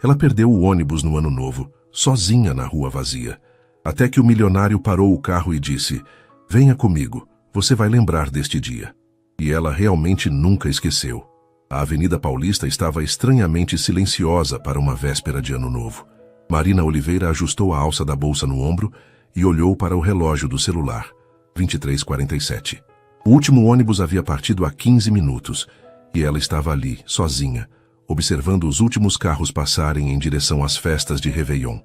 Ela perdeu o ônibus no Ano Novo, sozinha na rua vazia, até que o milionário parou o carro e disse: "Venha comigo, você vai lembrar deste dia." E ela realmente nunca esqueceu. A Avenida Paulista estava estranhamente silenciosa para uma véspera de Ano Novo. Marina Oliveira ajustou a alça da bolsa no ombro e olhou para o relógio do celular. 23h47. O último ônibus havia partido há 15 minutos e ela estava ali, sozinha, observando os últimos carros passarem em direção às festas de Réveillon.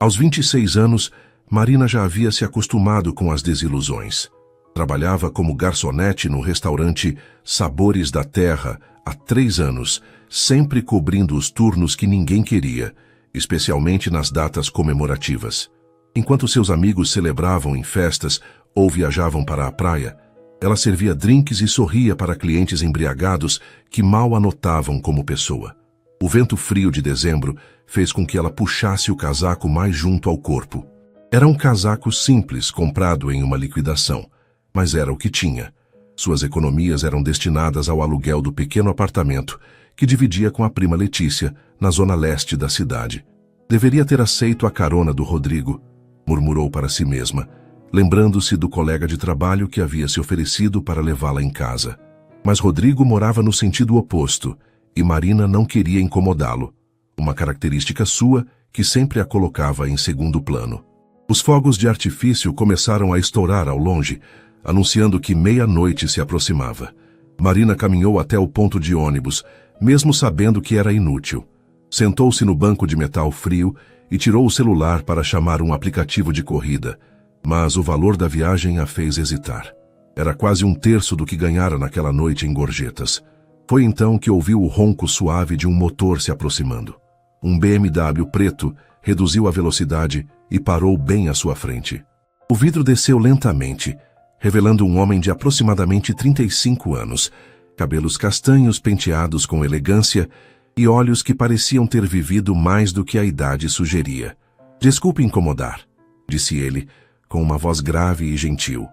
Aos 26 anos, Marina já havia se acostumado com as desilusões. Trabalhava como garçonete no restaurante Sabores da Terra há 3 anos, sempre cobrindo os turnos que ninguém queria, especialmente nas datas comemorativas. Enquanto seus amigos celebravam em festas ou viajavam para a praia, ela servia drinks e sorria para clientes embriagados que mal a notavam como pessoa. O vento frio de dezembro fez com que ela puxasse o casaco mais junto ao corpo. Era um casaco simples, comprado em uma liquidação, mas era o que tinha. Suas economias eram destinadas ao aluguel do pequeno apartamento que dividia com a prima Letícia, na zona leste da cidade. Deveria ter aceito a carona do Rodrigo, murmurou para si mesma, lembrando-se do colega de trabalho que havia se oferecido para levá-la em casa. Mas Rodrigo morava no sentido oposto e Marina não queria incomodá-lo, uma característica sua que sempre a colocava em segundo plano. Os fogos de artifício começaram a estourar ao longe, anunciando que meia-noite se aproximava. Marina caminhou até o ponto de ônibus, mesmo sabendo que era inútil. Sentou-se no banco de metal frio e tirou o celular para chamar um aplicativo de corrida, mas o valor da viagem a fez hesitar. Era quase 1/3 do que ganhara naquela noite em gorjetas. Foi então que ouviu o ronco suave de um motor se aproximando. Um BMW preto reduziu a velocidade e parou bem à sua frente. O vidro desceu lentamente, revelando um homem de aproximadamente 35 anos, cabelos castanhos penteados com elegância e olhos que pareciam ter vivido mais do que a idade sugeria. "Desculpe incomodar", disse ele, com uma voz grave e gentil.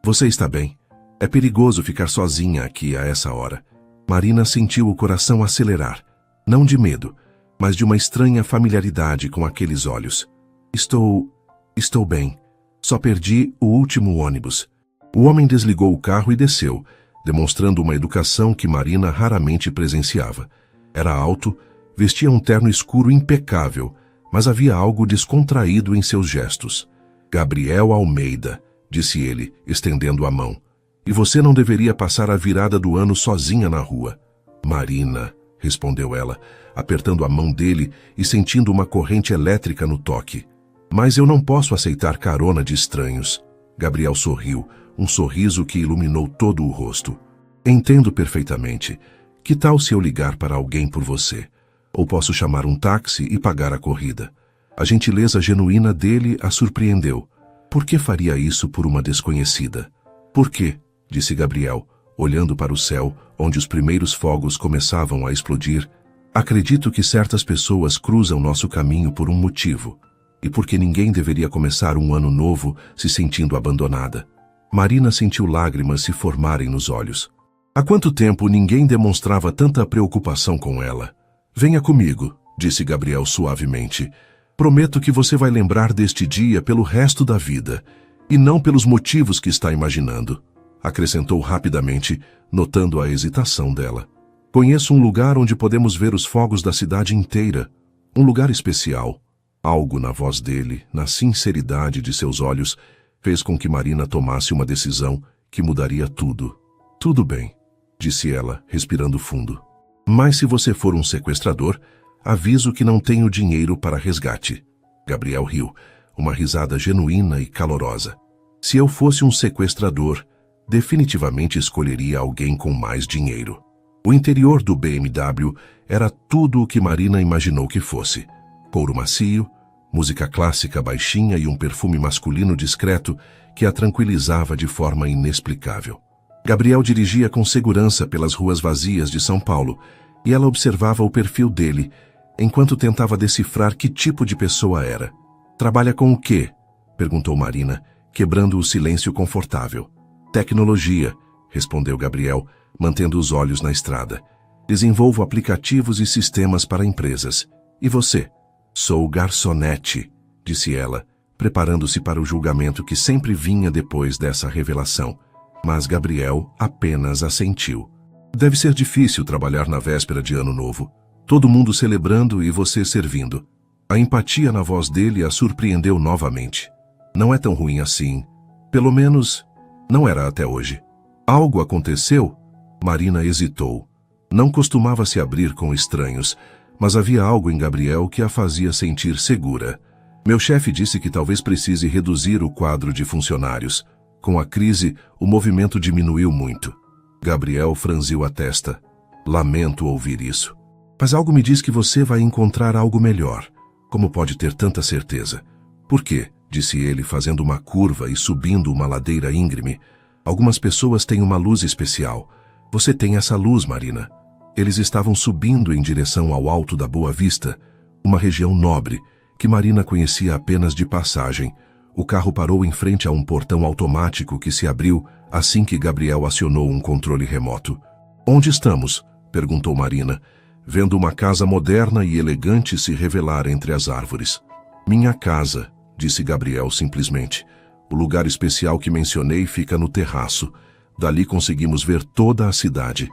"Você está bem? É perigoso ficar sozinha aqui a essa hora." Marina sentiu o coração acelerar, não de medo, mas de uma estranha familiaridade com aqueles olhos. Estou bem. Só perdi o último ônibus." O homem desligou o carro e desceu, demonstrando uma educação que Marina raramente presenciava. Era alto, vestia um terno escuro impecável, mas havia algo descontraído em seus gestos. "Gabriel Almeida", disse ele, estendendo a mão. "E você não deveria passar a virada do ano sozinha na rua." "Marina", respondeu ela, apertando a mão dele e sentindo uma corrente elétrica no toque. "Mas eu não posso aceitar carona de estranhos." Gabriel sorriu, um sorriso que iluminou todo o rosto. "Entendo perfeitamente. Que tal se eu ligar para alguém por você? Ou posso chamar um táxi e pagar a corrida?" A gentileza genuína dele a surpreendeu. Por que faria isso por uma desconhecida? "Por quê?", disse Gabriel, olhando para o céu, onde os primeiros fogos começavam a explodir. "Acredito que certas pessoas cruzam nosso caminho por um motivo, e porque ninguém deveria começar um ano novo se sentindo abandonada." Marina sentiu lágrimas se formarem nos olhos. Há quanto tempo ninguém demonstrava tanta preocupação com ela? "Venha comigo", disse Gabriel suavemente. "Prometo que você vai lembrar deste dia pelo resto da vida, e não pelos motivos que está imaginando", acrescentou rapidamente, notando a hesitação dela. "Conheço um lugar onde podemos ver os fogos da cidade inteira. Um lugar especial." Algo na voz dele, na sinceridade de seus olhos, fez com que Marina tomasse uma decisão que mudaria tudo. "Tudo bem", disse ela, respirando fundo. "Mas se você for um sequestrador, aviso que não tenho dinheiro para resgate." Gabriel riu, uma risada genuína e calorosa. "Se eu fosse um sequestrador, definitivamente escolheria alguém com mais dinheiro." O interior do BMW era tudo o que Marina imaginou que fosse. Couro macio, música clássica baixinha e um perfume masculino discreto que a tranquilizava de forma inexplicável. Gabriel dirigia com segurança pelas ruas vazias de São Paulo e ela observava o perfil dele, enquanto tentava decifrar que tipo de pessoa era. "Trabalha com o quê?", perguntou Marina, quebrando o silêncio confortável. "Tecnologia", respondeu Gabriel, mantendo os olhos na estrada. "Desenvolvo aplicativos e sistemas para empresas." E você? Sou garçonete, disse ela, preparando-se para o julgamento que sempre vinha depois dessa revelação. Mas Gabriel apenas assentiu. Deve ser difícil trabalhar na véspera de Ano Novo. Todo mundo celebrando e você servindo. A empatia na voz dele a surpreendeu novamente. Não é tão ruim assim. Pelo menos, não era até hoje. Algo aconteceu? Marina hesitou. Não costumava se abrir com estranhos, mas havia algo em Gabriel que a fazia sentir segura. Meu chefe disse que talvez precise reduzir o quadro de funcionários. Com a crise, o movimento diminuiu muito. Gabriel franziu a testa. Lamento ouvir isso. Mas algo me diz que você vai encontrar algo melhor. Como pode ter tanta certeza? Por quê? Disse ele, fazendo uma curva e subindo uma ladeira íngreme. Algumas pessoas têm uma luz especial. Você tem essa luz, Marina. Eles estavam subindo em direção ao Alto da Boa Vista, uma região nobre, que Marina conhecia apenas de passagem. O carro parou em frente a um portão automático que se abriu assim que Gabriel acionou um controle remoto. Onde estamos? Perguntou Marina, vendo uma casa moderna e elegante se revelar entre as árvores. Minha casa, disse Gabriel simplesmente. O lugar especial que mencionei fica no terraço. Dali conseguimos ver toda a cidade.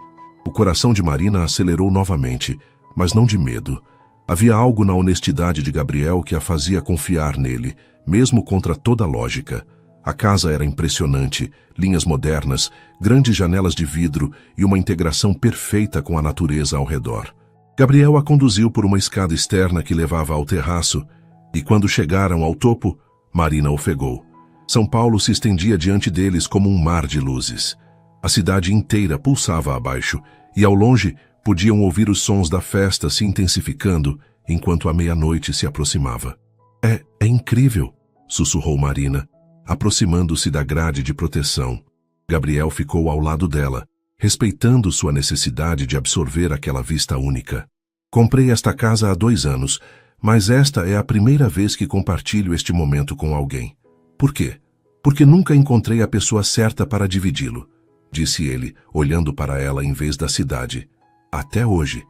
O coração de Marina acelerou novamente, mas não de medo. Havia algo na honestidade de Gabriel que a fazia confiar nele, mesmo contra toda lógica. A casa era impressionante, linhas modernas, grandes janelas de vidro e uma integração perfeita com a natureza ao redor. Gabriel a conduziu por uma escada externa que levava ao terraço, e quando chegaram ao topo, Marina ofegou. São Paulo se estendia diante deles como um mar de luzes. A cidade inteira pulsava abaixo, e ao longe podiam ouvir os sons da festa se intensificando enquanto a meia-noite se aproximava. É incrível, sussurrou Marina, aproximando-se da grade de proteção. Gabriel ficou ao lado dela, respeitando sua necessidade de absorver aquela vista única. Comprei esta casa há 2 anos, mas esta é a primeira vez que compartilho este momento com alguém. Por quê? Porque nunca encontrei a pessoa certa para dividi-lo, disse ele, olhando para ela em vez da cidade. Até hoje.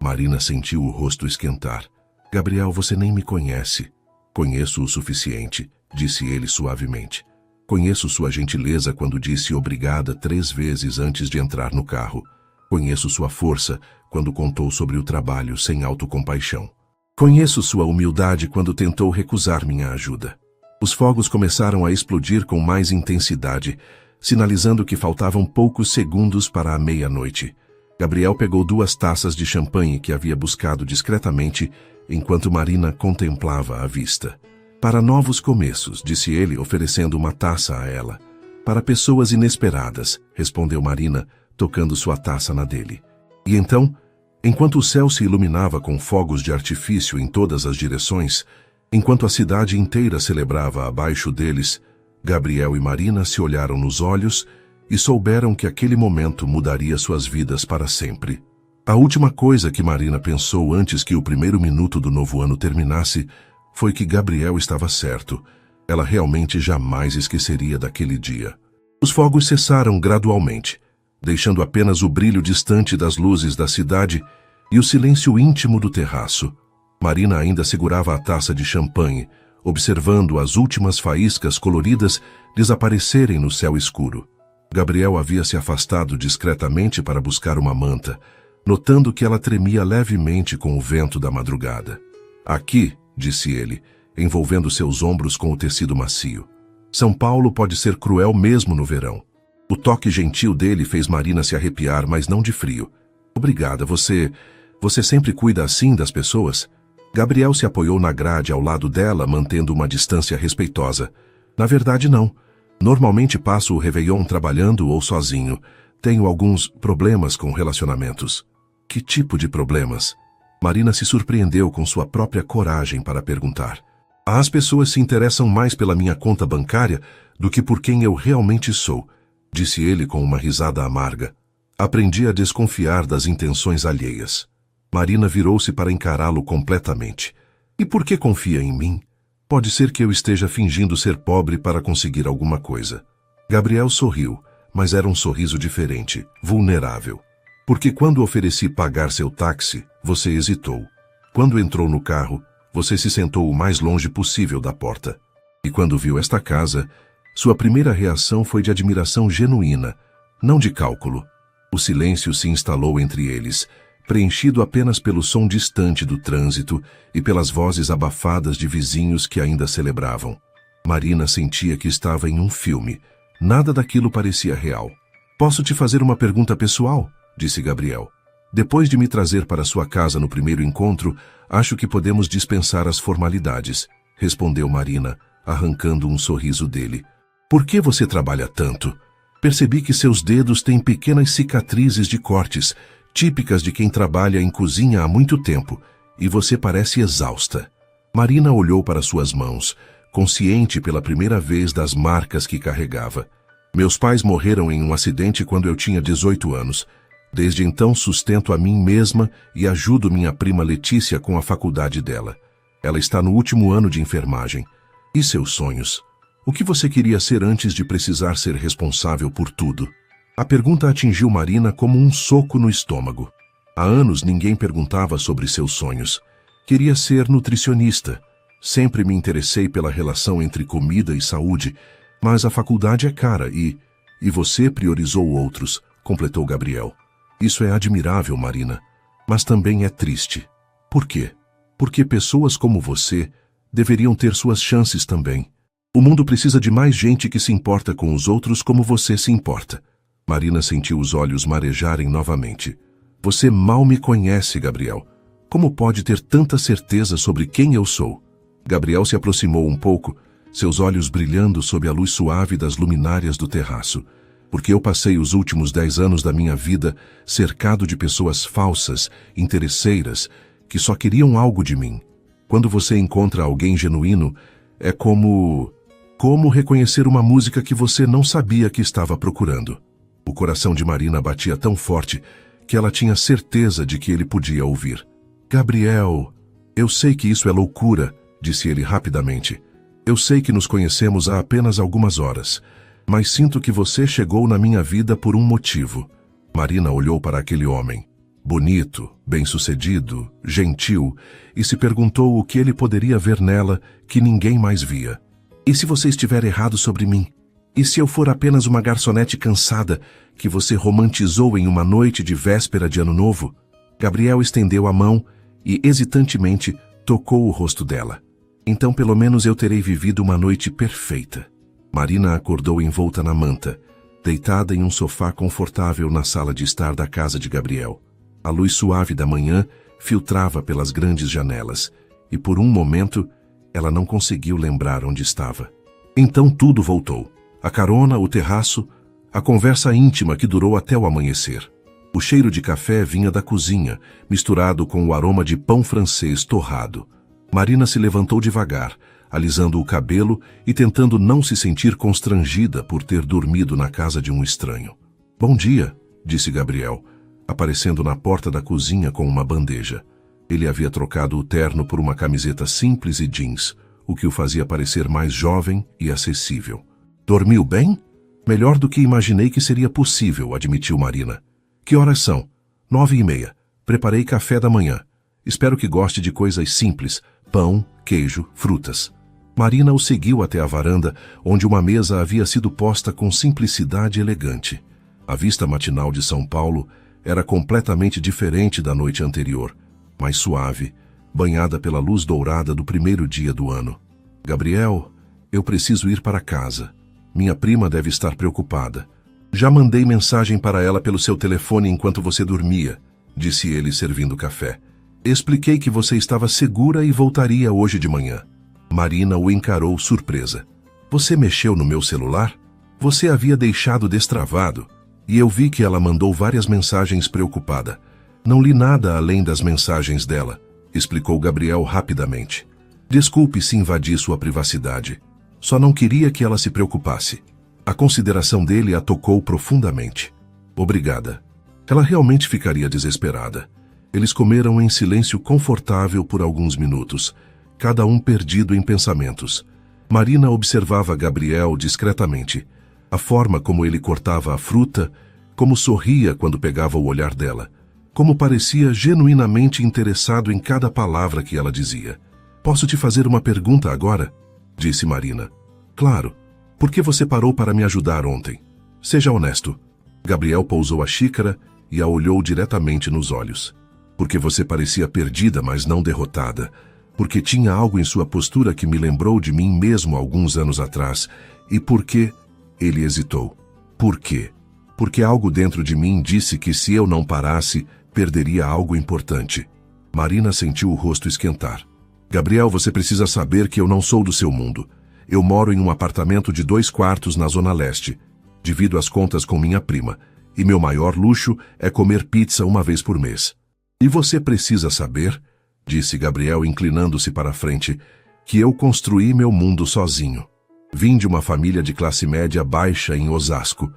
Marina sentiu o rosto esquentar. Gabriel, você nem me conhece. Conheço o suficiente, disse ele suavemente. Conheço sua gentileza quando disse obrigada 3 vezes antes de entrar no carro. Conheço sua força quando contou sobre o trabalho sem autocompaixão. Conheço sua humildade quando tentou recusar minha ajuda. Os fogos começaram a explodir com mais intensidade, sinalizando que faltavam poucos segundos para a meia-noite. Gabriel pegou 2 taças de champanhe que havia buscado discretamente, enquanto Marina contemplava a vista. Para novos começos, disse ele, oferecendo uma taça a ela. Para pessoas inesperadas, respondeu Marina, tocando sua taça na dele. E então, enquanto o céu se iluminava com fogos de artifício em todas as direções, enquanto a cidade inteira celebrava abaixo deles, Gabriel e Marina se olharam nos olhos e souberam que aquele momento mudaria suas vidas para sempre. A última coisa que Marina pensou antes que o primeiro minuto do novo ano terminasse foi que Gabriel estava certo. Ela realmente jamais esqueceria daquele dia. Os fogos cessaram gradualmente, deixando apenas o brilho distante das luzes da cidade e o silêncio íntimo do terraço. Marina ainda segurava a taça de champanhe, observando as últimas faíscas coloridas desaparecerem no céu escuro. Gabriel havia se afastado discretamente para buscar uma manta, notando que ela tremia levemente com o vento da madrugada. Aqui, disse ele, envolvendo seus ombros com o tecido macio. São Paulo pode ser cruel mesmo no verão. O toque gentil dele fez Marina se arrepiar, mas não de frio. Obrigada, você sempre cuida assim das pessoas? Gabriel se apoiou na grade ao lado dela, mantendo uma distância respeitosa. Na verdade, não. Normalmente passo o Réveillon trabalhando ou sozinho. Tenho alguns problemas com relacionamentos. Que tipo de problemas? Marina se surpreendeu com sua própria coragem para perguntar. As pessoas se interessam mais pela minha conta bancária do que por quem eu realmente sou, disse ele com uma risada amarga. Aprendi a desconfiar das intenções alheias. Marina virou-se para encará-lo completamente. E por que confia em mim? Pode ser que eu esteja fingindo ser pobre para conseguir alguma coisa. Gabriel sorriu, mas era um sorriso diferente, vulnerável. Porque quando ofereci pagar seu táxi, você hesitou. Quando entrou no carro, você se sentou o mais longe possível da porta. E quando viu esta casa, sua primeira reação foi de admiração genuína, não de cálculo. O silêncio se instalou entre eles, preenchido apenas pelo som distante do trânsito e pelas vozes abafadas de vizinhos que ainda celebravam. Marina sentia que estava em um filme. Nada daquilo parecia real. "Posso te fazer uma pergunta pessoal?", disse Gabriel. "Depois de me trazer para sua casa no primeiro encontro, acho que podemos dispensar as formalidades", respondeu Marina, arrancando um sorriso dele. "Por que você trabalha tanto? Percebi que seus dedos têm pequenas cicatrizes de cortes, típicas de quem trabalha em cozinha há muito tempo, e você parece exausta." Marina olhou para suas mãos, consciente pela primeira vez das marcas que carregava. "Meus pais morreram em um acidente quando eu tinha 18 anos. Desde então sustento a mim mesma e ajudo minha prima Letícia com a faculdade dela. Ela está no último ano de enfermagem. E seus sonhos? O que você queria ser antes de precisar ser responsável por tudo?" A pergunta atingiu Marina como um soco no estômago. Há anos ninguém perguntava sobre seus sonhos. Queria ser nutricionista. Sempre me interessei pela relação entre comida e saúde, mas a faculdade é cara e você priorizou outros, completou Gabriel. "Isso é admirável, Marina, mas também é triste." "Por quê?" "Porque pessoas como você deveriam ter suas chances também. O mundo precisa de mais gente que se importa com os outros como você se importa." Marina sentiu os olhos marejarem novamente. "Você mal me conhece, Gabriel. Como pode ter tanta certeza sobre quem eu sou?" Gabriel se aproximou um pouco, seus olhos brilhando sob a luz suave das luminárias do terraço. "Porque eu passei os últimos 10 anos da minha vida cercado de pessoas falsas, interesseiras, que só queriam algo de mim. Quando você encontra alguém genuíno, é como reconhecer uma música que você não sabia que estava procurando." O coração de Marina batia tão forte que ela tinha certeza de que ele podia ouvir. "Gabriel, eu sei que isso é loucura", disse ele rapidamente. "Eu sei que nos conhecemos há apenas algumas horas, mas sinto que você chegou na minha vida por um motivo." Marina olhou para aquele homem, bonito, bem-sucedido, gentil, e se perguntou o que ele poderia ver nela que ninguém mais via. "E se você estiver errado sobre mim? E se eu for apenas uma garçonete cansada que você romantizou em uma noite de véspera de Ano Novo?" Gabriel estendeu a mão e, hesitantemente, tocou o rosto dela. "Então pelo menos eu terei vivido uma noite perfeita." Marina acordou envolta na manta, deitada em um sofá confortável na sala de estar da casa de Gabriel. A luz suave da manhã filtrava pelas grandes janelas, e por um momento ela não conseguiu lembrar onde estava. Então tudo voltou. A carona, o terraço, a conversa íntima que durou até o amanhecer. O cheiro de café vinha da cozinha, misturado com o aroma de pão francês torrado. Marina se levantou devagar, alisando o cabelo e tentando não se sentir constrangida por ter dormido na casa de um estranho. "Bom dia", disse Gabriel, aparecendo na porta da cozinha com uma bandeja. Ele havia trocado o terno por uma camiseta simples e jeans, o que o fazia parecer mais jovem e acessível. "Dormiu bem?" "Melhor do que imaginei que seria possível", admitiu Marina. "Que horas são?" 9:30. "Preparei café da manhã. Espero que goste de coisas simples, pão, queijo, frutas." Marina o seguiu até a varanda, onde uma mesa havia sido posta com simplicidade elegante. A vista matinal de São Paulo era completamente diferente da noite anterior, mais suave, banhada pela luz dourada do primeiro dia do ano. "Gabriel, eu preciso ir para casa. Minha prima deve estar preocupada. Já mandei mensagem para ela pelo seu telefone enquanto você dormia", disse ele servindo café. "Expliquei que você estava segura e voltaria hoje de manhã." Marina o encarou surpresa. "Você mexeu no meu celular? Você havia deixado destravado, e eu vi que ela mandou várias mensagens preocupada. Não li nada além das mensagens dela", explicou Gabriel rapidamente. "Desculpe se invadi sua privacidade. Só não queria que ela se preocupasse." A consideração dele a tocou profundamente. "Obrigada." Ela realmente ficaria desesperada. Eles comeram em silêncio confortável por alguns minutos, cada um perdido em pensamentos. Marina observava Gabriel discretamente. A forma como ele cortava a fruta, como sorria quando pegava o olhar dela, como parecia genuinamente interessado em cada palavra que ela dizia. Posso te fazer uma pergunta agora? Disse Marina. Claro. Por que você parou para me ajudar ontem? Seja honesto. Gabriel pousou a xícara e a olhou diretamente nos olhos. Porque você parecia perdida, mas não derrotada. Porque tinha algo em sua postura que me lembrou de mim mesmo alguns anos atrás. E por quê? Ele hesitou. Por quê? Porque algo dentro de mim disse que se eu não parasse, perderia algo importante. Marina sentiu o rosto esquentar. Gabriel, você precisa saber que eu não sou do seu mundo. Eu moro em um apartamento de 2 quartos na Zona Leste. Divido as contas com minha prima. E meu maior luxo é comer pizza uma vez por mês. E você precisa saber, disse Gabriel inclinando-se para a frente, que eu construí meu mundo sozinho. Vim de uma família de classe média baixa em Osasco.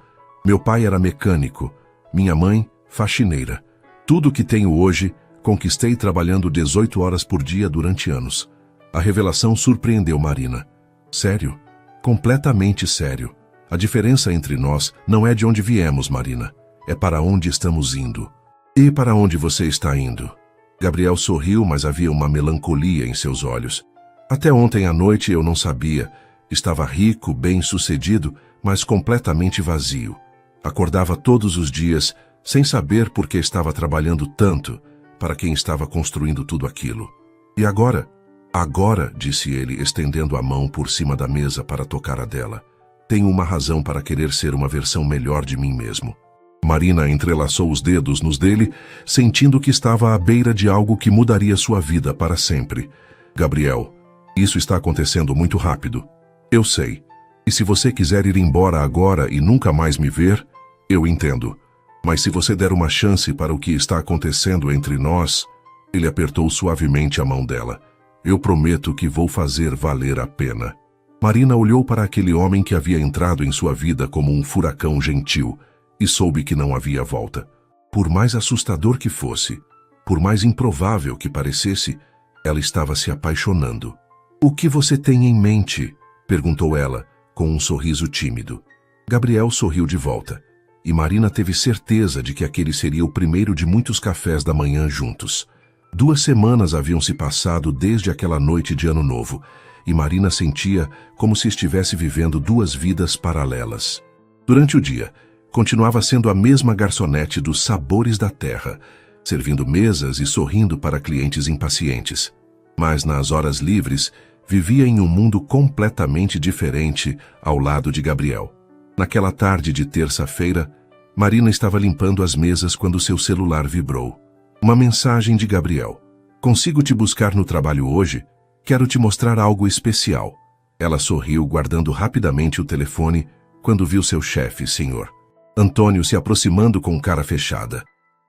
Meu pai era mecânico, minha mãe, faxineira. Tudo que tenho hoje, conquistei trabalhando 18 horas por dia durante anos. A revelação surpreendeu Marina. Sério? Completamente sério. A diferença entre nós não é de onde viemos, Marina. É para onde estamos indo. E para onde você está indo? Gabriel sorriu, mas havia uma melancolia em seus olhos. Até ontem à noite eu não sabia. Estava rico, bem-sucedido, mas completamente vazio. Acordava todos os dias, sem saber por que estava trabalhando tanto, para quem estava construindo tudo aquilo. E agora? Agora, disse ele, estendendo a mão por cima da mesa para tocar a dela. Tenho uma razão para querer ser uma versão melhor de mim mesmo. Marina entrelaçou os dedos nos dele, sentindo que estava à beira de algo que mudaria sua vida para sempre. Gabriel, isso está acontecendo muito rápido. Eu sei. E se você quiser ir embora agora e nunca mais me ver, eu entendo. Mas se você der uma chance para o que está acontecendo entre nós... Ele apertou suavemente a mão dela. Eu prometo que vou fazer valer a pena. Marina olhou para aquele homem que havia entrado em sua vida como um furacão gentil e soube que não havia volta. Por mais assustador que fosse, por mais improvável que parecesse, ela estava se apaixonando. O que você tem em mente? Perguntou ela, com um sorriso tímido. Gabriel sorriu de volta, e Marina teve certeza de que aquele seria o primeiro de muitos cafés da manhã juntos. 2 semanas haviam se passado desde aquela noite de Ano Novo, e Marina sentia como se estivesse vivendo 2 vidas paralelas. Durante o dia, continuava sendo a mesma garçonete dos sabores da terra, servindo mesas e sorrindo para clientes impacientes. Mas nas horas livres, vivia em um mundo completamente diferente ao lado de Gabriel. Naquela tarde de terça-feira, Marina estava limpando as mesas quando seu celular vibrou. Uma mensagem de Gabriel. Consigo te buscar no trabalho hoje? Quero te mostrar algo especial. Ela sorriu, guardando rapidamente o telefone, quando viu seu chefe, Sr. Antônio, se aproximando com cara fechada.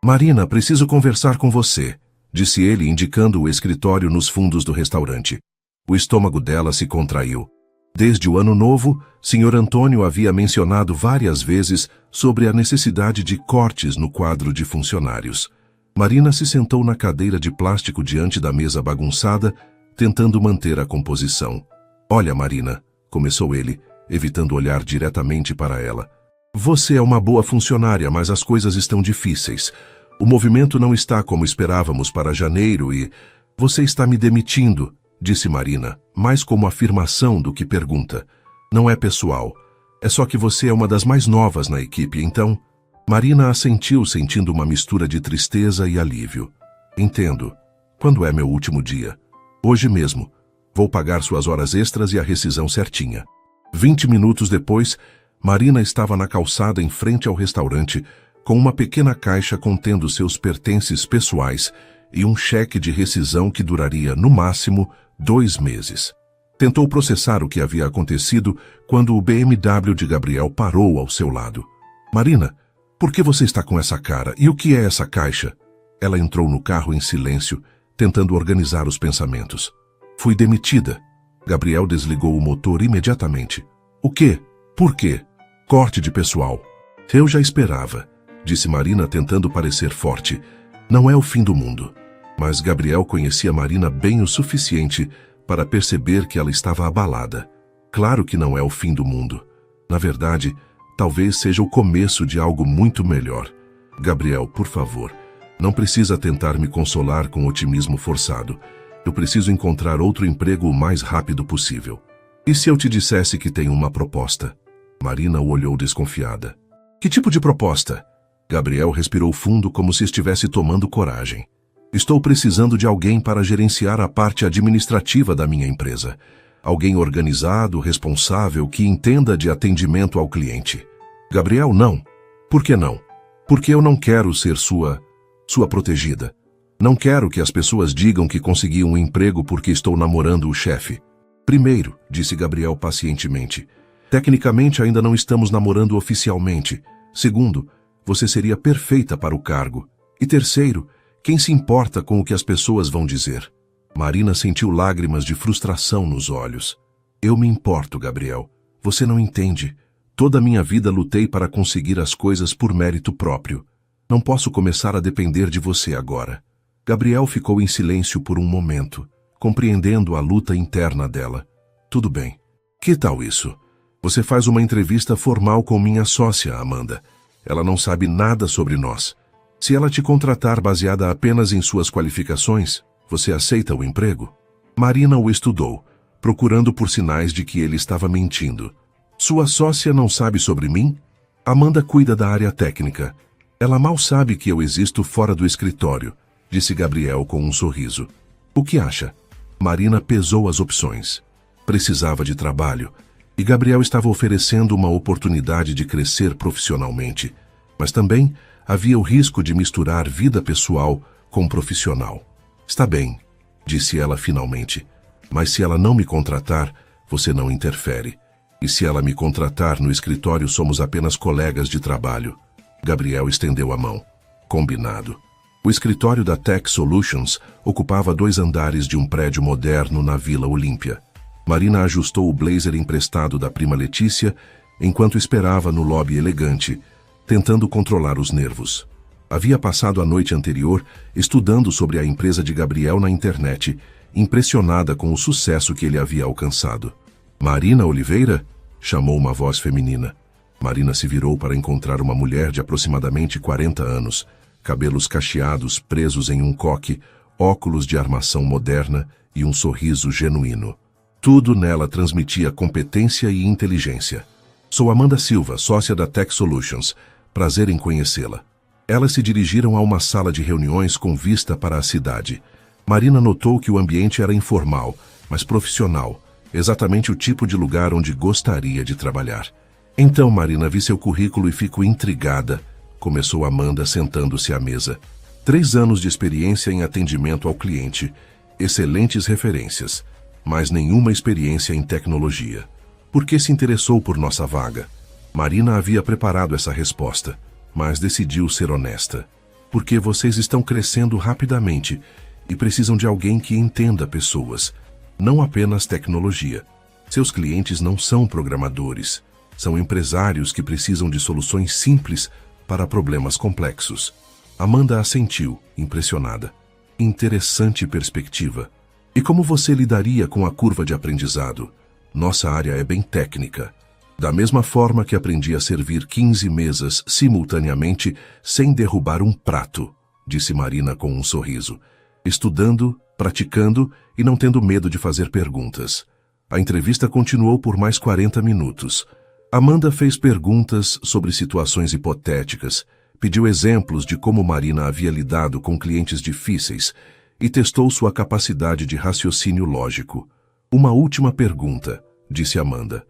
Marina, preciso conversar com você, disse ele, indicando o escritório nos fundos do restaurante. O estômago dela se contraiu. Desde o Ano Novo, Sr. Antônio havia mencionado várias vezes sobre a necessidade de cortes no quadro de funcionários. Marina se sentou na cadeira de plástico diante da mesa bagunçada, tentando manter a composição. Olha, Marina, começou ele, evitando olhar diretamente para ela. Você é uma boa funcionária, mas as coisas estão difíceis. O movimento não está como esperávamos para janeiro e... Você está me demitindo, disse Marina, mais como afirmação do que pergunta. Não é pessoal. É só que você é uma das mais novas na equipe, então... Marina assentiu, sentindo uma mistura de tristeza e alívio. Entendo. Quando é meu último dia? Hoje mesmo. Vou pagar suas horas extras e a rescisão certinha. 20 minutos depois, Marina estava na calçada em frente ao restaurante, com uma pequena caixa contendo seus pertences pessoais e um cheque de rescisão que duraria, no máximo, 2 meses. Tentou processar o que havia acontecido quando o BMW de Gabriel parou ao seu lado. Marina, por que você está com essa cara? E o que é essa caixa? Ela entrou no carro em silêncio, tentando organizar os pensamentos. Fui demitida. Gabriel desligou o motor imediatamente. O quê? Por quê? Corte de pessoal. Eu já esperava, disse Marina tentando parecer forte. Não é o fim do mundo. Mas Gabriel conhecia Marina bem o suficiente para perceber que ela estava abalada. Claro que não é o fim do mundo. Na verdade, talvez seja o começo de algo muito melhor. Gabriel, por favor, Não precisa tentar me consolar com otimismo forçado. Eu preciso encontrar outro emprego o mais rápido possível. E se eu te dissesse que tenho uma proposta? Marina o olhou desconfiada. Que tipo de proposta? Gabriel respirou fundo como se estivesse tomando coragem. Estou precisando de alguém para gerenciar a parte administrativa da minha empresa. Alguém organizado, responsável, que entenda de atendimento ao cliente. Gabriel, não. Por que não? Porque eu não quero ser sua protegida. Não quero que as pessoas digam que consegui um emprego porque estou namorando o chefe. Primeiro, disse Gabriel pacientemente, tecnicamente ainda não estamos namorando oficialmente. Segundo, você seria perfeita para o cargo. E terceiro, quem se importa com o que as pessoas vão dizer? Marina sentiu lágrimas de frustração nos olhos. Eu me importo, Gabriel. Você não entende. Toda a minha vida lutei para conseguir as coisas por mérito próprio. Não posso começar a depender de você agora. Gabriel ficou em silêncio por um momento, compreendendo a luta interna dela. Tudo bem. Que tal isso? Você faz uma entrevista formal com minha sócia, Amanda. Ela não sabe nada sobre nós. Se ela te contratar baseada apenas em suas qualificações, você aceita o emprego? Marina o estudou, procurando por sinais de que ele estava mentindo. Sua sócia não sabe sobre mim? Amanda cuida da área técnica. Ela mal sabe que eu existo fora do escritório, disse Gabriel com um sorriso. O que acha? Marina pesou as opções. Precisava de trabalho, e Gabriel estava oferecendo uma oportunidade de crescer profissionalmente, mas também havia o risco de misturar vida pessoal com profissional. Está bem, disse ela finalmente, mas se ela não me contratar, você não interfere. E se ela me contratar no escritório, somos apenas colegas de trabalho. Gabriel estendeu a mão. Combinado. O escritório da Tech Solutions ocupava 2 andares de um prédio moderno na Vila Olímpia. Marina ajustou o blazer emprestado da prima Letícia enquanto esperava no lobby elegante, tentando controlar os nervos. Havia passado a noite anterior estudando sobre a empresa de Gabriel na internet, impressionada com o sucesso que ele havia alcançado. Marina Oliveira? Chamou uma voz feminina. Marina se virou para encontrar uma mulher de aproximadamente 40 anos, cabelos cacheados presos em um coque, óculos de armação moderna e um sorriso genuíno. Tudo nela transmitia competência e inteligência. Sou Amanda Silva, sócia da Tech Solutions. Prazer em conhecê-la. Elas se dirigiram a uma sala de reuniões com vista para a cidade. Marina notou que o ambiente era informal, mas profissional, exatamente o tipo de lugar onde gostaria de trabalhar. Então, Marina, vi seu currículo e fico intrigada, começou Amanda sentando-se à mesa. 3 anos de experiência em atendimento ao cliente, excelentes referências, mas nenhuma experiência em tecnologia. Por que se interessou por nossa vaga? Marina havia preparado essa resposta, mas decidiu ser honesta. Porque vocês estão crescendo rapidamente e precisam de alguém que entenda pessoas, não apenas tecnologia. Seus clientes não são programadores, são empresários que precisam de soluções simples para problemas complexos. Amanda assentiu, impressionada. Interessante perspectiva. E como você lidaria com a curva de aprendizado? Nossa área é bem técnica. Da mesma forma que aprendi a servir 15 mesas simultaneamente sem derrubar um prato, disse Marina com um sorriso. Estudando, praticando e não tendo medo de fazer perguntas. A entrevista continuou por mais 40 minutos. Amanda fez perguntas sobre situações hipotéticas, pediu exemplos de como Marina havia lidado com clientes difíceis e testou sua capacidade de raciocínio lógico. Uma última pergunta, disse Amanda.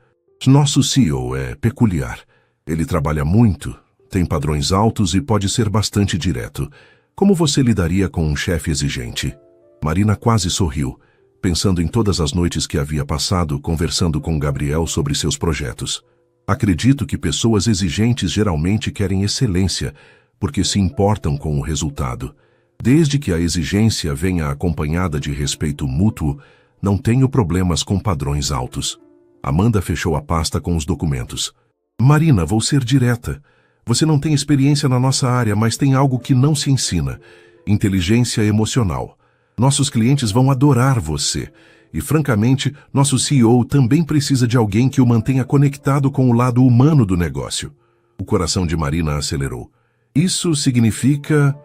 Nosso CEO é peculiar. Ele trabalha muito, tem padrões altos e pode ser bastante direto. Como você lidaria com um chefe exigente? Marina quase sorriu, pensando em todas as noites que havia passado conversando com Gabriel sobre seus projetos. Acredito que pessoas exigentes geralmente querem excelência, porque se importam com o resultado. Desde que a exigência venha acompanhada de respeito mútuo, não tenho problemas com padrões altos. Amanda fechou a pasta com os documentos. Marina, vou ser direta. Você não tem experiência na nossa área, mas tem algo que não se ensina. Inteligência emocional. Nossos clientes vão adorar você. E, francamente, nosso CEO também precisa de alguém que o mantenha conectado com o lado humano do negócio. O coração de Marina acelerou. Isso significa...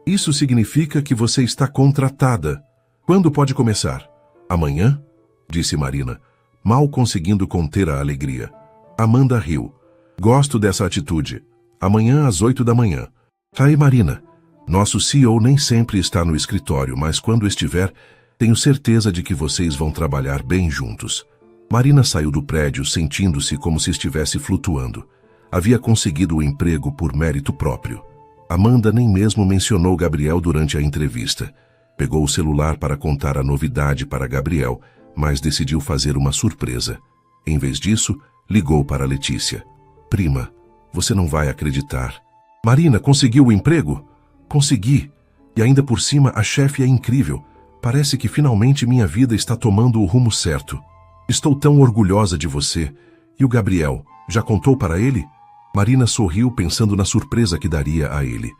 Isso significa que você está contratada. Quando pode começar? Amanhã? Disse Marina, mal conseguindo conter a alegria. Amanda riu. Gosto dessa atitude. Amanhã às 8 da manhã. Aí, Marina, nosso CEO nem sempre está no escritório, mas quando estiver, tenho certeza de que vocês vão trabalhar bem juntos. Marina saiu do prédio sentindo-se como se estivesse flutuando. Havia conseguido o emprego por mérito próprio. Amanda nem mesmo mencionou Gabriel durante a entrevista. Pegou o celular para contar a novidade para Gabriel, mas decidiu fazer uma surpresa. Em vez disso, ligou para Letícia. Prima, você não vai acreditar. Marina, conseguiu o emprego? Consegui. E ainda por cima, a chefe é incrível. Parece que finalmente minha vida está tomando o rumo certo. Estou tão orgulhosa de você. E o Gabriel, já contou para ele? Marina sorriu pensando na surpresa que daria a ele.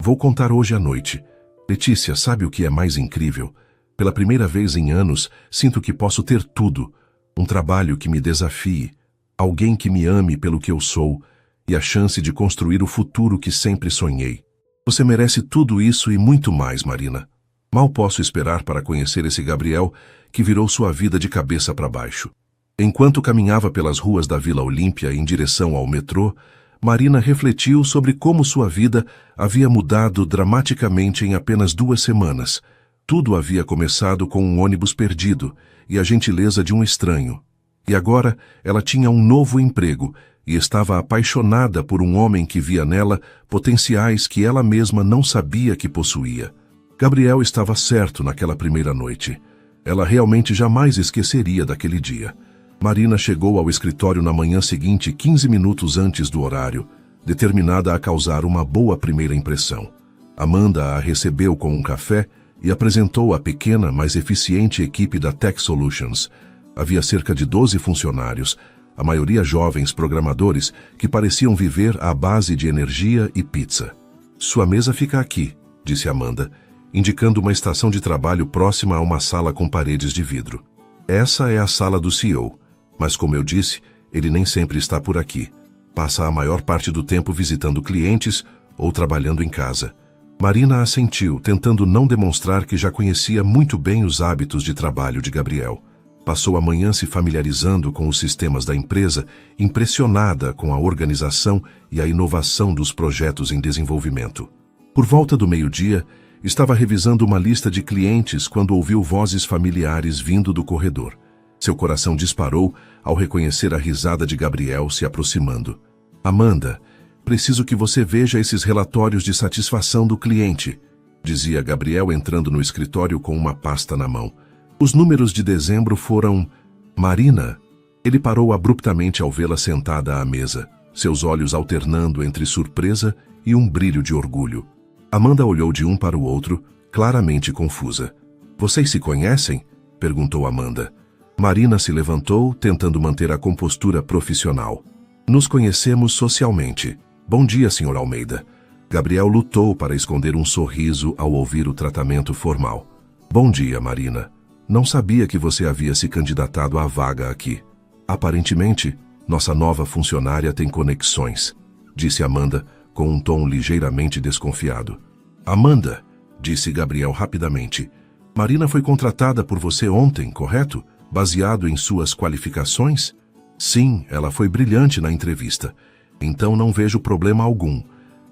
Vou contar hoje à noite. Letícia, sabe o que é mais incrível? Pela primeira vez em anos, sinto que posso ter tudo. Um trabalho que me desafie, alguém que me ame pelo que eu sou e a chance de construir o futuro que sempre sonhei. Você merece tudo isso e muito mais, Marina. Mal posso esperar para conhecer esse Gabriel que virou sua vida de cabeça para baixo. Enquanto caminhava pelas ruas da Vila Olímpia em direção ao metrô, Marina refletiu sobre como sua vida havia mudado dramaticamente em apenas 2 semanas. Tudo havia começado com um ônibus perdido e a gentileza de um estranho. E agora ela tinha um novo emprego e estava apaixonada por um homem que via nela potenciais que ela mesma não sabia que possuía. Gabriel estava certo naquela primeira noite. Ela realmente jamais esqueceria daquele dia. Marina chegou ao escritório na manhã seguinte 15 minutos antes do horário, determinada a causar uma boa primeira impressão. Amanda a recebeu com um café e apresentou a pequena, mas eficiente equipe da Tech Solutions. Havia cerca de 12 funcionários, a maioria jovens programadores que pareciam viver à base de energia e pizza. Sua mesa fica aqui, disse Amanda, indicando uma estação de trabalho próxima a uma sala com paredes de vidro. Essa é a sala do CEO. Mas, como eu disse, ele nem sempre está por aqui. Passa a maior parte do tempo visitando clientes ou trabalhando em casa. Marina assentiu, tentando não demonstrar que já conhecia muito bem os hábitos de trabalho de Gabriel. Passou a manhã se familiarizando com os sistemas da empresa, impressionada com a organização e a inovação dos projetos em desenvolvimento. Por volta do meio-dia, estava revisando uma lista de clientes quando ouviu vozes familiares vindo do corredor. Seu coração disparou ao reconhecer a risada de Gabriel se aproximando. Amanda, preciso que você veja esses relatórios de satisfação do cliente, dizia Gabriel entrando no escritório com uma pasta na mão. Os números de dezembro foram... Marina? Ele parou abruptamente ao vê-la sentada à mesa, seus olhos alternando entre surpresa e um brilho de orgulho. Amanda olhou de um para o outro, claramente confusa. Vocês se conhecem? Perguntou Amanda. Marina se levantou, tentando manter a compostura profissional. Nos conhecemos socialmente. Bom dia, Sr. Almeida. Gabriel lutou para esconder um sorriso ao ouvir o tratamento formal. Bom dia, Marina. Não sabia que você havia se candidatado à vaga aqui. Aparentemente, nossa nova funcionária tem conexões, disse Amanda com um tom ligeiramente desconfiado. Amanda, disse Gabriel rapidamente. Marina foi contratada por você ontem, correto? Baseado em suas qualificações? Sim, ela foi brilhante na entrevista. Então não vejo problema algum.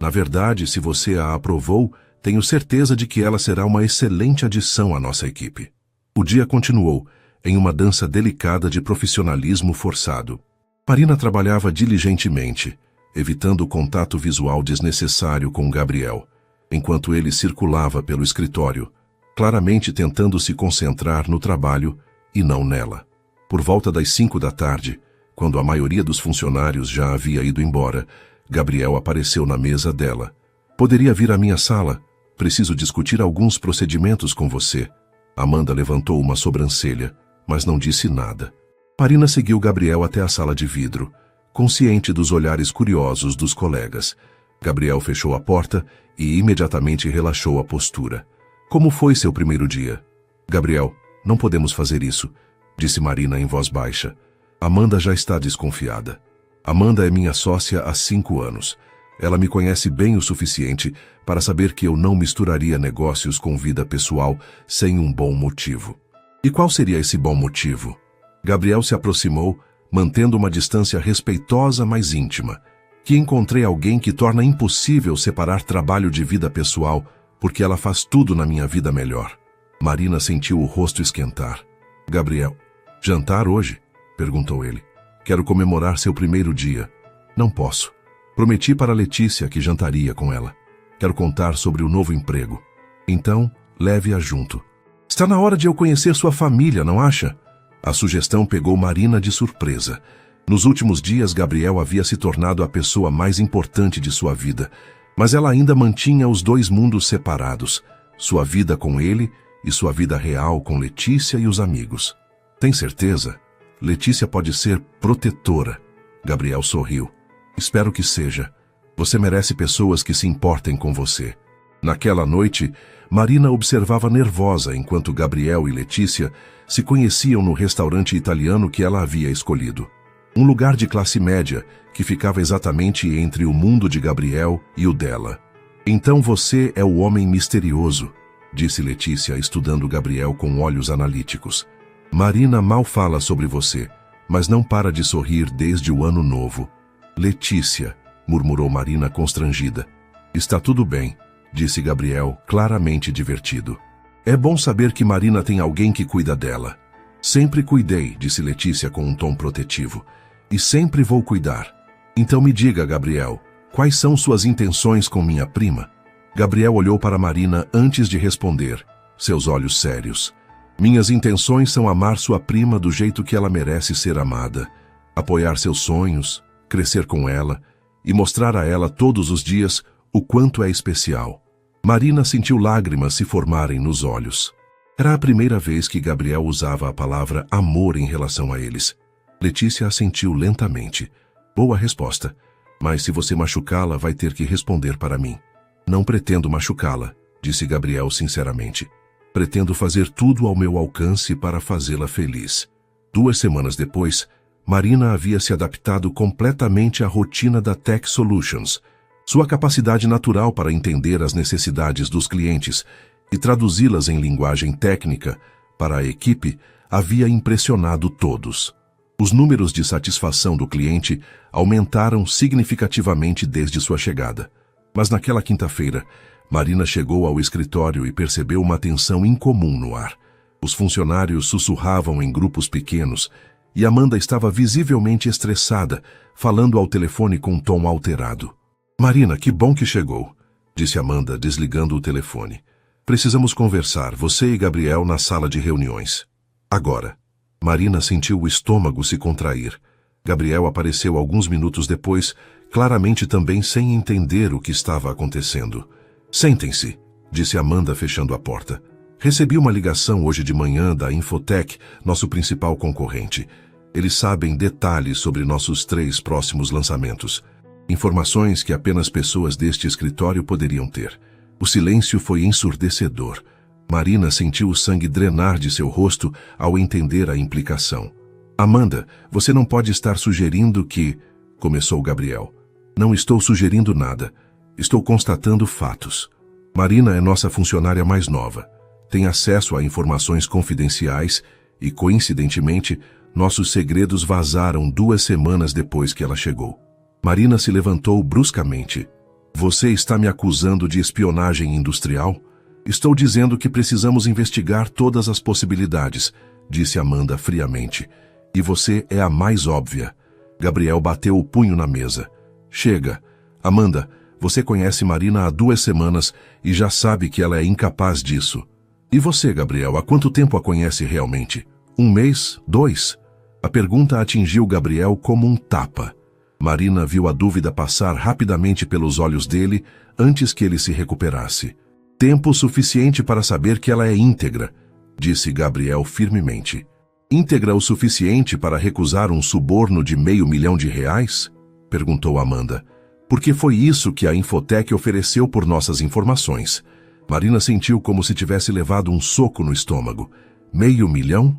Na verdade, se você a aprovou, tenho certeza de que ela será uma excelente adição à nossa equipe. O dia continuou, em uma dança delicada de profissionalismo forçado. Marina trabalhava diligentemente, evitando o contato visual desnecessário com Gabriel, enquanto ele circulava pelo escritório, claramente tentando se concentrar no trabalho e não nela. Por volta das 5 da tarde, quando a maioria dos funcionários já havia ido embora, Gabriel apareceu na mesa dela. Poderia vir à minha sala? Preciso discutir alguns procedimentos com você. Amanda levantou uma sobrancelha, mas não disse nada. Marina seguiu Gabriel até a sala de vidro, consciente dos olhares curiosos dos colegas. Gabriel fechou a porta e imediatamente relaxou a postura. Como foi seu primeiro dia? Gabriel, não podemos fazer isso, disse Marina em voz baixa. Amanda já está desconfiada. Amanda é minha sócia há 5 anos. Ela me conhece bem o suficiente para saber que eu não misturaria negócios com vida pessoal sem um bom motivo. E qual seria esse bom motivo? Gabriel se aproximou, mantendo uma distância respeitosa, mas íntima. Que encontrei alguém que torna impossível separar trabalho de vida pessoal, porque ela faz tudo na minha vida melhor. Marina sentiu o rosto esquentar. Gabriel, jantar hoje? Perguntou ele. Quero comemorar seu primeiro dia. Não posso. Prometi para Letícia que jantaria com ela. Quero contar sobre o novo emprego. Então, leve-a junto. Está na hora de eu conhecer sua família, não acha? A sugestão pegou Marina de surpresa. Nos últimos dias, Gabriel havia se tornado a pessoa mais importante de sua vida, mas ela ainda mantinha os dois mundos separados, sua vida com ele e sua vida real com Letícia e os amigos. Tem certeza? Letícia pode ser protetora. Gabriel sorriu. Espero que seja. Você merece pessoas que se importem com você. Naquela noite, Marina observava nervosa enquanto Gabriel e Letícia se conheciam no restaurante italiano que ela havia escolhido. Um lugar de classe média que ficava exatamente entre o mundo de Gabriel e o dela. Então você é o homem misterioso, disse Letícia, estudando Gabriel com olhos analíticos. Marina mal fala sobre você, mas não para de sorrir desde o ano novo. Letícia, murmurou Marina constrangida. Está tudo bem, disse Gabriel, claramente divertido. É bom saber que Marina tem alguém que cuida dela. Sempre cuidei, disse Letícia com um tom protetivo. E sempre vou cuidar. Então me diga, Gabriel, quais são suas intenções com minha prima? Gabriel olhou para Marina antes de responder, seus olhos sérios. Minhas intenções são amar sua prima do jeito que ela merece ser amada, apoiar seus sonhos, crescer com ela e mostrar a ela todos os dias o quanto é especial. Marina sentiu lágrimas se formarem nos olhos. Era a primeira vez que Gabriel usava a palavra amor em relação a eles. Letícia assentiu lentamente. Boa resposta, mas se você machucá-la, vai ter que responder para mim. Não pretendo machucá-la, disse Gabriel sinceramente. Pretendo fazer tudo ao meu alcance para fazê-la feliz. 2 semanas depois, Marina havia se adaptado completamente à rotina da Tech Solutions. Sua capacidade natural para entender as necessidades dos clientes e traduzi-las em linguagem técnica para a equipe havia impressionado todos. Os números de satisfação do cliente aumentaram significativamente desde sua chegada. Mas naquela quinta-feira, Marina chegou ao escritório e percebeu uma tensão incomum no ar. Os funcionários sussurravam em grupos pequenos e Amanda estava visivelmente estressada, falando ao telefone com um tom alterado. Marina, que bom que chegou, disse Amanda, desligando o telefone. Precisamos conversar, você e Gabriel, na sala de reuniões. Agora. Marina sentiu o estômago se contrair. Gabriel apareceu alguns minutos depois, claramente também sem entender o que estava acontecendo. Sentem-se, disse Amanda, fechando a porta. Recebi uma ligação hoje de manhã da Infotech, nosso principal concorrente. Eles sabem detalhes sobre nossos 3 próximos lançamentos. Informações que apenas pessoas deste escritório poderiam ter. O silêncio foi ensurdecedor. Marina sentiu o sangue drenar de seu rosto ao entender a implicação. Amanda, você não pode estar sugerindo que... Começou Gabriel. Não estou sugerindo nada. Estou constatando fatos. Marina é nossa funcionária mais nova. Tem acesso a informações confidenciais e, coincidentemente, nossos segredos vazaram 2 semanas depois que ela chegou. Marina se levantou bruscamente. Você está me acusando de espionagem industrial? Estou dizendo que precisamos investigar todas as possibilidades, disse Amanda friamente. E você é a mais óbvia. Gabriel bateu o punho na mesa. Chega. Amanda, você conhece Marina há 2 semanas e já sabe que ela é incapaz disso. E você, Gabriel, há quanto tempo a conhece realmente? 1 mês? 2? A pergunta atingiu Gabriel como um tapa. Marina viu a dúvida passar rapidamente pelos olhos dele antes que ele se recuperasse. Tempo suficiente para saber que ela é íntegra, disse Gabriel firmemente. Íntegra o suficiente para recusar um suborno de R$500 mil? Perguntou Amanda. Porque foi isso que a Infotech ofereceu por nossas informações. Marina sentiu como se tivesse levado um soco no estômago. R$500 mil?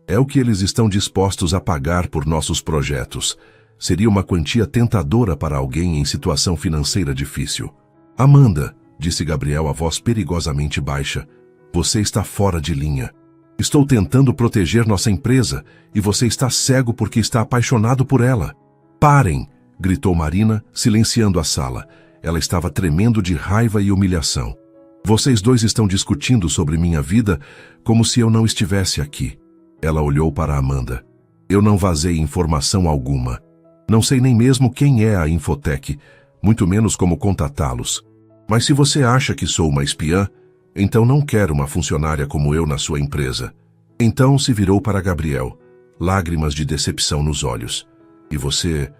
É o que eles estão dispostos a pagar por nossos projetos. Seria uma quantia tentadora para alguém em situação financeira difícil. Amanda, disse Gabriel a voz perigosamente baixa, você está fora de linha. Estou tentando proteger nossa empresa e você está cego porque está apaixonado por ela. Parem! Gritou Marina, silenciando a sala. Ela estava tremendo de raiva e humilhação. Vocês dois estão discutindo sobre minha vida como se eu não estivesse aqui. Ela olhou para Amanda. Eu não vazei informação alguma. Não sei nem mesmo quem é a Infotec, muito menos como contatá-los. Mas se você acha que sou uma espiã, então não quero uma funcionária como eu na sua empresa. Então se virou para Gabriel, lágrimas de decepção nos olhos. E você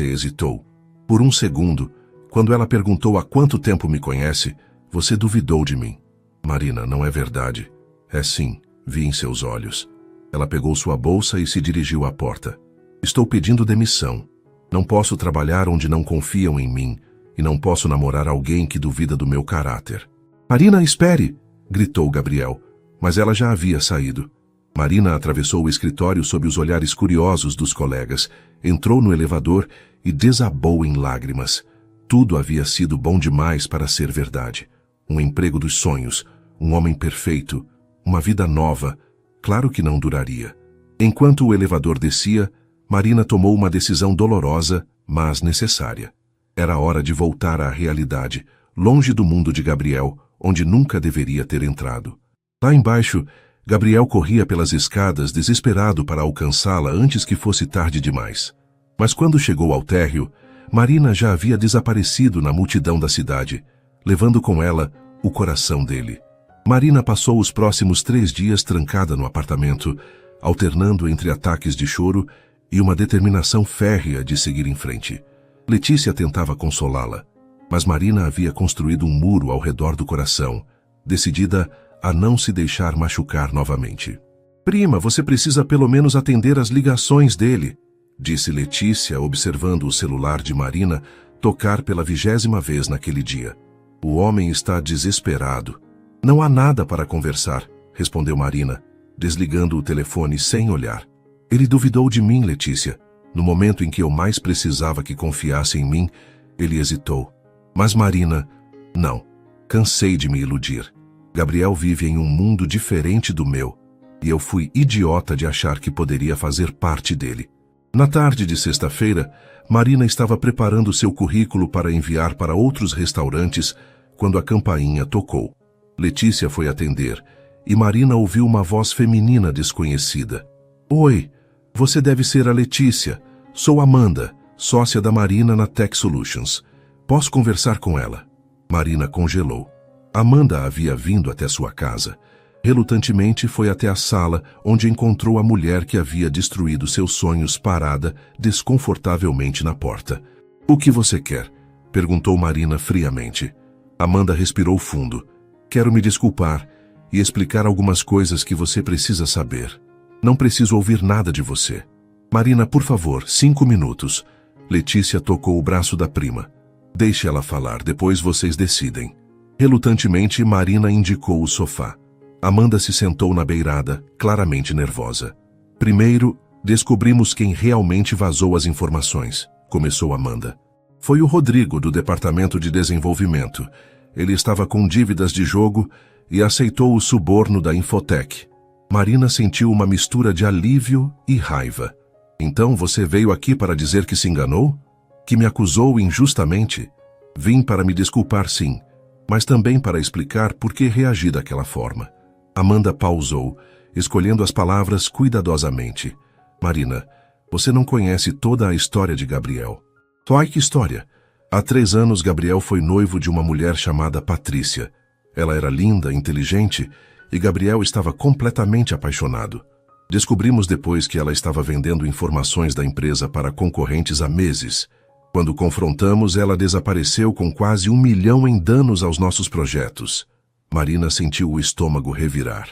hesitou. Por um segundo, quando ela perguntou há quanto tempo me conhece, você duvidou de mim. Marina, não é verdade. É sim, vi em seus olhos. Ela pegou sua bolsa e se dirigiu à porta. Estou pedindo demissão. Não posso trabalhar onde não confiam em mim e não posso namorar alguém que duvida do meu caráter. Marina, espere! Gritou Gabriel, mas ela já havia saído. Marina atravessou o escritório sob os olhares curiosos dos colegas, entrou no elevador e desabou em lágrimas. Tudo havia sido bom demais para ser verdade. Um emprego dos sonhos, um homem perfeito, uma vida nova. Claro que não duraria. Enquanto o elevador descia, Marina tomou uma decisão dolorosa, mas necessária. Era hora de voltar à realidade, longe do mundo de Gabriel, onde nunca deveria ter entrado. Lá embaixo, Gabriel corria pelas escadas desesperado para alcançá-la antes que fosse tarde demais. Mas quando chegou ao térreo, Marina já havia desaparecido na multidão da cidade, levando com ela o coração dele. Marina passou os próximos 3 dias trancada no apartamento, alternando entre ataques de choro e uma determinação férrea de seguir em frente. Letícia tentava consolá-la, mas Marina havia construído um muro ao redor do coração, decidida a não se deixar machucar novamente. Prima, você precisa pelo menos atender as ligações dele, disse Letícia, observando o celular de Marina tocar pela 20ª vez naquele dia. O homem está desesperado. Não há nada para conversar, respondeu Marina, desligando o telefone sem olhar. Ele duvidou de mim, Letícia. No momento em que eu mais precisava que confiasse em mim, ele hesitou. Mas Marina, não. Cansei de me iludir. Gabriel vive em um mundo diferente do meu, e eu fui idiota de achar que poderia fazer parte dele. Na tarde de sexta-feira, Marina estava preparando seu currículo para enviar para outros restaurantes quando a campainha tocou. Letícia foi atender, e Marina ouviu uma voz feminina desconhecida. Oi, você deve ser a Letícia. Sou Amanda, sócia da Marina na Tech Solutions. Posso conversar com ela? Marina congelou. Amanda havia vindo até sua casa. Relutantemente foi até a sala, onde encontrou a mulher que havia destruído seus sonhos parada desconfortavelmente na porta. O que você quer? Perguntou Marina friamente. Amanda respirou fundo. Quero me desculpar e explicar algumas coisas que você precisa saber. Não preciso ouvir nada de você. Marina, por favor, 5 minutos. Letícia tocou o braço da prima. Deixe ela falar, depois vocês decidem. Relutantemente, Marina indicou o sofá. Amanda se sentou na beirada, claramente nervosa. Primeiro, descobrimos quem realmente vazou as informações, começou Amanda. Foi o Rodrigo, do Departamento de Desenvolvimento. Ele estava com dívidas de jogo e aceitou o suborno da Infotec. Marina sentiu uma mistura de alívio e raiva. Então você veio aqui para dizer que se enganou? Que me acusou injustamente? Vim para me desculpar, sim, mas também para explicar por que reagi daquela forma. Amanda pausou, escolhendo as palavras cuidadosamente. Marina, você não conhece toda a história de Gabriel. Ai, que história? Há 3 anos, Gabriel foi noivo de uma mulher chamada Patrícia. Ela era linda, inteligente, e Gabriel estava completamente apaixonado. Descobrimos depois que ela estava vendendo informações da empresa para concorrentes há meses. Quando confrontamos, ela desapareceu com quase 1 milhão em danos aos nossos projetos. Marina sentiu o estômago revirar.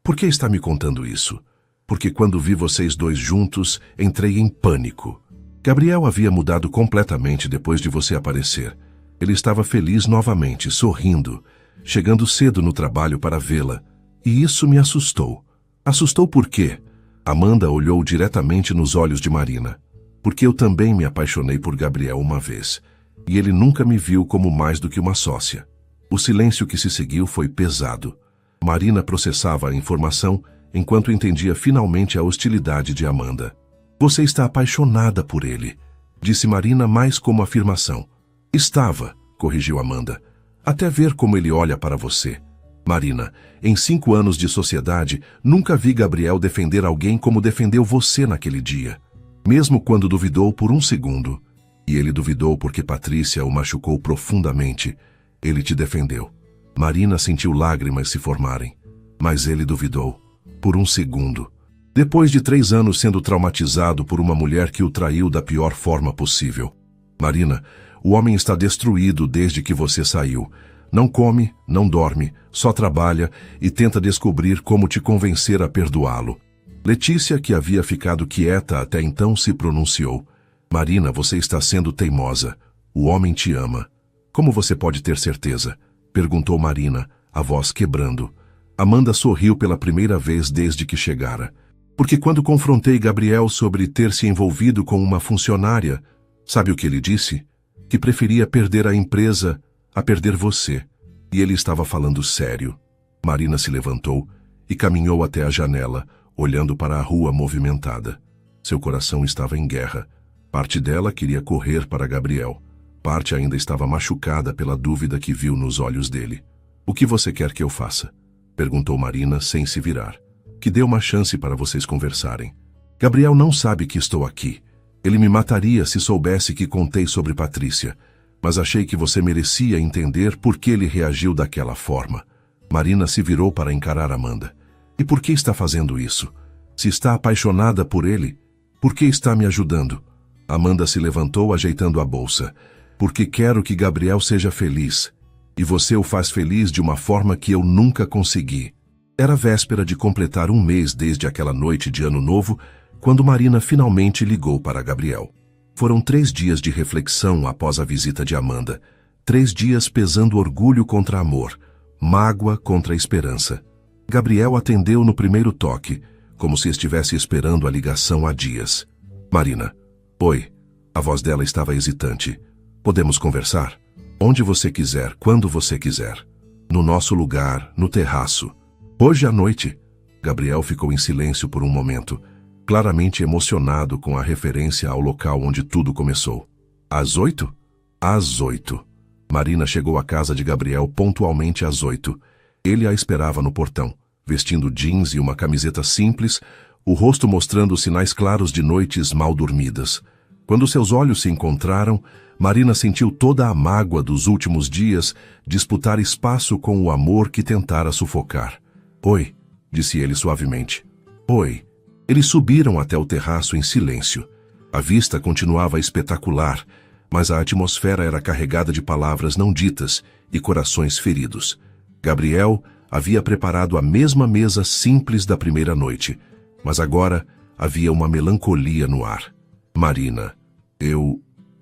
Por que está me contando isso? Porque quando vi vocês dois juntos, entrei em pânico. Gabriel havia mudado completamente depois de você aparecer. Ele estava feliz novamente, sorrindo, chegando cedo no trabalho para vê-la. E isso me assustou. Assustou por quê? Amanda olhou diretamente nos olhos de Marina. Porque eu também me apaixonei por Gabriel uma vez, e ele nunca me viu como mais do que uma sócia. O silêncio que se seguiu foi pesado. Marina processava a informação enquanto entendia finalmente a hostilidade de Amanda. Você está apaixonada por ele, disse Marina mais como afirmação. Estava, corrigiu Amanda, até ver como ele olha para você. Marina, em 5 anos de sociedade, nunca vi Gabriel defender alguém como defendeu você naquele dia. Mesmo quando duvidou por um segundo. E ele duvidou porque Patrícia o machucou profundamente. Ele te defendeu. Marina sentiu lágrimas se formarem. Mas ele duvidou. Por um segundo. Depois de 3 anos sendo traumatizado por uma mulher que o traiu da pior forma possível. Marina, o homem está destruído desde que você saiu. Não come, não dorme, só trabalha e tenta descobrir como te convencer a perdoá-lo. Letícia, que havia ficado quieta até então, se pronunciou. Marina, você está sendo teimosa. O homem te ama. Como você pode ter certeza? Perguntou Marina, a voz quebrando. Amanda sorriu pela primeira vez desde que chegara. Porque quando confrontei Gabriel sobre ter se envolvido com uma funcionária, sabe o que ele disse? Que preferia perder a empresa a perder você. E ele estava falando sério. Marina se levantou e caminhou até a janela, olhando para a rua movimentada. Seu coração estava em guerra. Parte dela queria correr para Gabriel. Parte ainda estava machucada pela dúvida que viu nos olhos dele. O que você quer que eu faça? Perguntou Marina sem se virar. Que dê uma chance para vocês conversarem. Gabriel não sabe que estou aqui. Ele me mataria se soubesse que contei sobre Patrícia. Mas achei que você merecia entender por que ele reagiu daquela forma. Marina se virou para encarar Amanda. E por que está fazendo isso? Se está apaixonada por ele, por que está me ajudando? Amanda se levantou ajeitando a bolsa. Porque quero que Gabriel seja feliz. E você o faz feliz de uma forma que eu nunca consegui. Era véspera de completar 1 mês desde aquela noite de Ano Novo, quando Marina finalmente ligou para Gabriel. Foram 3 dias de reflexão após a visita de Amanda. 3 dias pesando orgulho contra amor, mágoa contra esperança. Gabriel atendeu no primeiro toque, como se estivesse esperando a ligação há dias. Marina. Oi. A voz dela estava hesitante. Podemos conversar? Onde você quiser, quando você quiser. No nosso lugar, no terraço. Hoje à noite. Gabriel ficou em silêncio por um momento, claramente emocionado com a referência ao local onde tudo começou. Às 8? Às 8. Marina chegou à casa de Gabriel pontualmente às 8. Ele a esperava no portão, vestindo jeans e uma camiseta simples, o rosto mostrando sinais claros de noites mal dormidas. Quando seus olhos se encontraram, Marina sentiu toda a mágoa dos últimos dias disputar espaço com o amor que tentara sufocar. Oi, disse ele suavemente. Oi. Eles subiram até o terraço em silêncio. A vista continuava espetacular, mas a atmosfera era carregada de palavras não ditas e corações feridos. Gabriel havia preparado a mesma mesa simples da primeira noite, mas agora havia uma melancolia no ar. Marina,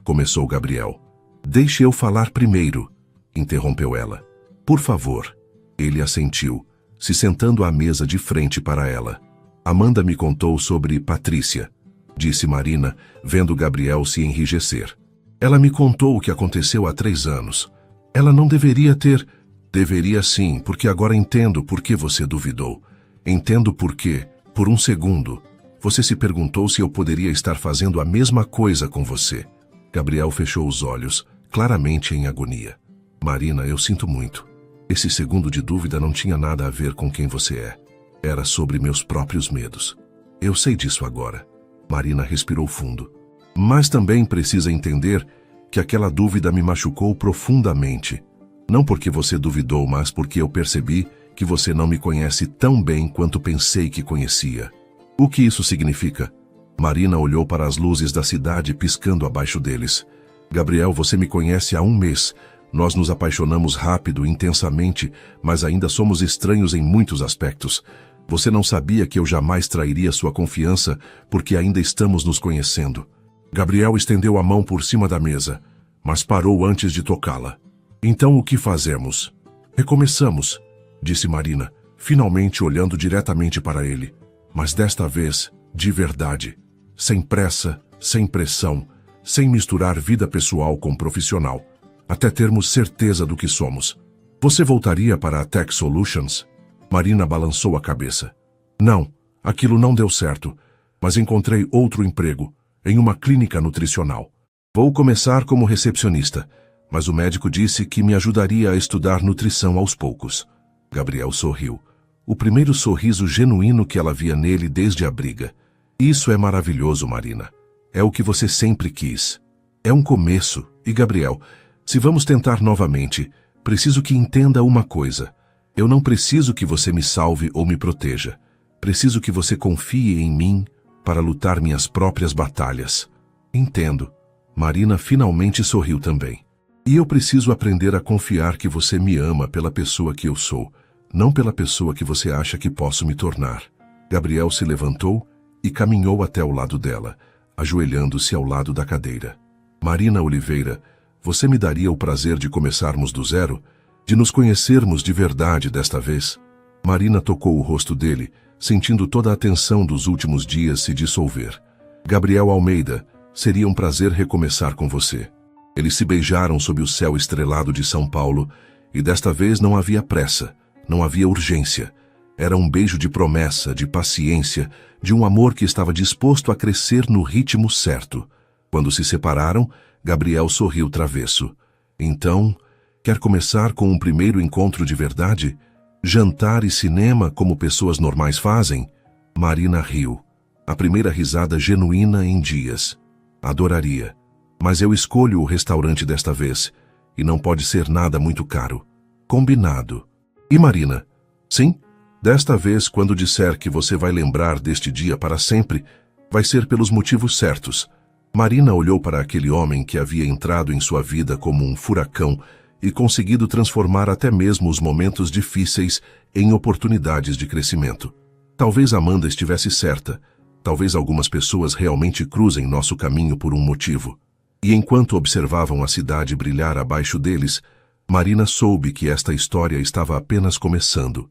começou Gabriel. Deixe eu falar primeiro, interrompeu ela. Por favor. Ele assentiu, se sentando à mesa de frente para ela. Amanda me contou sobre Patrícia, disse Marina, vendo Gabriel se enrijecer. Ela me contou o que aconteceu há 3 anos. Ela não deveria ter... Deveria sim, porque agora entendo por que você duvidou. Entendo por que, por um segundo, você se perguntou se eu poderia estar fazendo a mesma coisa com você. Gabriel fechou os olhos, claramente em agonia. Marina, eu sinto muito. Esse segundo de dúvida não tinha nada a ver com quem você é. Era sobre meus próprios medos. Eu sei disso agora. Marina respirou fundo. Mas também precisa entender que aquela dúvida me machucou profundamente. Não porque você duvidou, mas porque eu percebi que você não me conhece tão bem quanto pensei que conhecia. O que isso significa? Marina olhou para as luzes da cidade piscando abaixo deles. Gabriel, você me conhece há 1 mês. Nós nos apaixonamos rápido, intensamente, mas ainda somos estranhos em muitos aspectos. Você não sabia que eu jamais trairia sua confiança porque ainda estamos nos conhecendo. Gabriel estendeu a mão por cima da mesa, mas parou antes de tocá-la. Então o que fazemos? Recomeçamos, disse Marina, finalmente olhando diretamente para ele. Mas desta vez, de verdade. Sem pressa, sem pressão, sem misturar vida pessoal com profissional, até termos certeza do que somos. Você voltaria para a Tech Solutions? Marina balançou a cabeça. Não, aquilo não deu certo, mas encontrei outro emprego, em uma clínica nutricional. Vou começar como recepcionista, mas o médico disse que me ajudaria a estudar nutrição aos poucos. Gabriel sorriu. O primeiro sorriso genuíno que ela via nele desde a briga. Isso é maravilhoso, Marina. É o que você sempre quis. É um começo. E, Gabriel, se vamos tentar novamente, preciso que entenda uma coisa. Eu não preciso que você me salve ou me proteja. Preciso que você confie em mim para lutar minhas próprias batalhas. Entendo. Marina finalmente sorriu também. E eu preciso aprender a confiar que você me ama pela pessoa que eu sou, não pela pessoa que você acha que posso me tornar. Gabriel se levantou e caminhou até o lado dela, ajoelhando-se ao lado da cadeira. Marina Oliveira, você me daria o prazer de começarmos do zero? De nos conhecermos de verdade desta vez? Marina tocou o rosto dele, sentindo toda a tensão dos últimos dias se dissolver. Gabriel Almeida, seria um prazer recomeçar com você. Eles se beijaram sob o céu estrelado de São Paulo, e desta vez não havia pressa, não havia urgência. Era um beijo de promessa, de paciência, de um amor que estava disposto a crescer no ritmo certo. Quando se separaram, Gabriel sorriu travesso. Então, quer começar com um primeiro encontro de verdade? Jantar e cinema como pessoas normais fazem? Marina riu. A primeira risada genuína em dias. Adoraria. Mas eu escolho o restaurante desta vez, e não pode ser nada muito caro. Combinado. E Marina? Sim, desta vez, quando disser que você vai lembrar deste dia para sempre, vai ser pelos motivos certos. Marina olhou para aquele homem que havia entrado em sua vida como um furacão e conseguido transformar até mesmo os momentos difíceis em oportunidades de crescimento. Talvez Amanda estivesse certa. Talvez algumas pessoas realmente cruzem nosso caminho por um motivo. E enquanto observavam a cidade brilhar abaixo deles, Marina soube que esta história estava apenas começando.